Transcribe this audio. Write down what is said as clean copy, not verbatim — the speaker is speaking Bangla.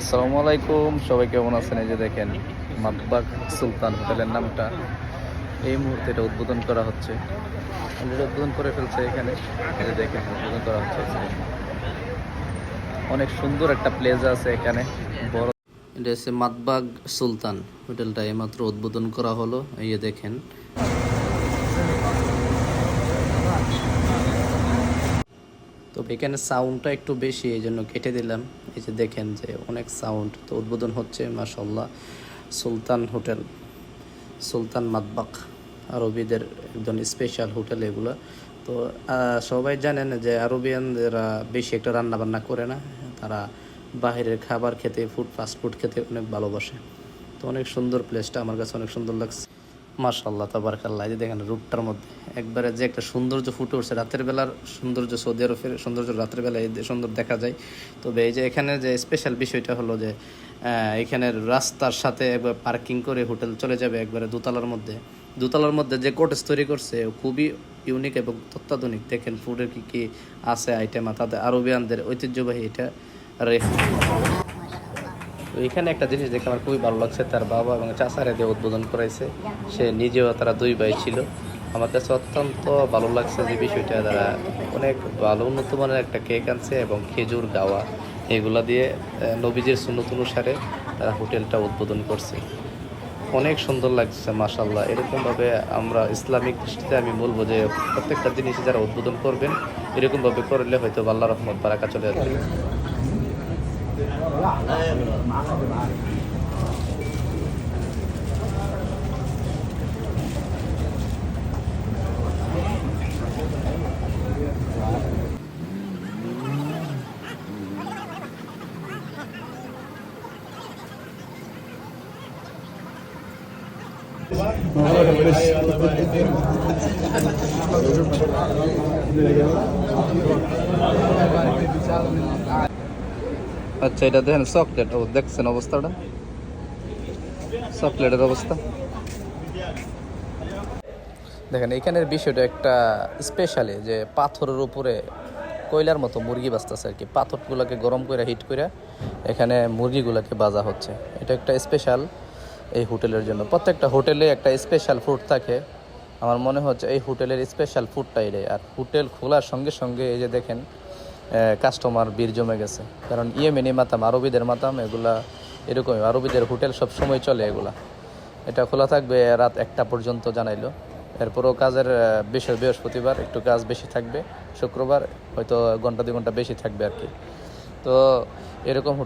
আসসালামু আলাইকুম, সবাই কেমন আছেন? এই যে দেখেন মাতবাগ সুলতান হোটেলের নামটা এই মুহূর্তে এটা উদ্বোধন করা হচ্ছে। অলরেডি উদ্বোধন করে ফেলছে এখানে। এই যে দেখেন উদ্বোধন করা হচ্ছে। অনেক সুন্দর একটা প্লেস আছে এখানে, বড়। এটা হচ্ছে মাতবাগ সুলতান হোটেলটা এইমাত্র উদ্বোধন করা হলো। এই যে দেখেন তো এখানে সাউন্ডটা একটু বেশি, এই জন্য কেটে দিলাম। এই যে দেখেন যে অনেক সাউন্ড। তো উদ্বোধন হচ্ছে মাশাআল্লাহ সুলতান হোটেল, সুলতান মাতবাগ, আরবিদের একজন স্পেশাল হোটেল এগুলো। তো সবাই জানেন যে আরবিয়ানরা বেশি একটা রান্না বান্না করে না, তারা বাইরের খাবার খেতে, ফাস্ট ফুড খেতে অনেক ভালোবাসে। তো অনেক সুন্দর প্লেসটা, আমার কাছে অনেক সুন্দর লাগছে। মাশাআল্লাহ তাবারাকাল্লাহ। এই যে দেখেন রুটটার মধ্যে একবারে যে একটা সৌন্দর্য ফুটে উঠছে, রাতের বেলার সৌন্দর্য, সৌদি আরবের সৌন্দর্য রাতের বেলায় সুন্দর দেখা যায়। তবে এই যে এখানে যে স্পেশাল বিষয়টা হলো যে এখানের রাস্তার সাথে একবার পার্কিং করে হোটেল চলে যাবে একবারে দোতলার মধ্যে যে কটেজ তৈরি করছে খুবই ইউনিক এবং অত্যাধুনিক। দেখেন ফুডের কী কী আছে আইটেম, তাদের আরবিয়ানদের ঐতিহ্যবাহী এটা তো এখানে একটা জিনিস দেখে আমার খুবই ভালো লাগছে, তার বাবা এবং চাচারে দিয়ে উদ্বোধন করাইছে। সে নিজেও, তারা দুই ভাই ছিল। আমার কাছে অত্যন্ত ভালো লাগছে যে বিষয়টা, তারা অনেক ভালো উন্নত মানের একটা কেক আনছে এবং খেজুর গাওয়া এগুলা দিয়ে নবীজির সুন্নত অনুসারে তারা হোটেলটা উদ্বোধন করছে। অনেক সুন্দর লাগছে মাশাআল্লাহ। এরকমভাবে আমরা ইসলামিক দৃষ্টিতে আমি বলবো যে প্রত্যেকটা জিনিস যারা উদ্বোধন করবেন এরকমভাবে করলে হয়তো আল্লাহর রহমত বারাকা চলে আসবে। আচ্ছা, এটা দেখেন চকলেট, দেখছেন অবস্থাটা, চকলেটের অবস্থা দেখেন। এখানের বিষয়টা একটা স্পেশালি যে পাথরের উপরে কয়লার মতো মুরগি বাজতেছে আর কি। পাথরগুলোকে গরম করে হিট করে এখানে মুরগিগুলোকে বাজা হচ্ছে। এটা একটা স্পেশাল এই হোটেলের জন্য। প্রত্যেকটা হোটেলে একটা স্পেশাল ফুড থাকে। আমার মনে হচ্ছে এই হোটেলের স্পেশাল ফুডটা এটাই। আর হোটেল খোলার সঙ্গে সঙ্গে এই যে দেখেন কাস্টমার ভিড় জমে গেছে, কারণ ইয়েমেনি মাতাম, আরবিদের মাতাম এগুলা এরকমই। আরবিদের হোটেল সব সময় চলে এগুলা। এটা খোলা থাকবে রাত 1টা পর্যন্ত জানাইলো। এরপরও কাজের বিষয়, বৃহস্পতিবার একটু কাজ বেশি থাকবে, শুক্রবার হয়তো ঘন্টা 2 ঘন্টা বেশি থাকবে আর কি। তো এরকম হোটেল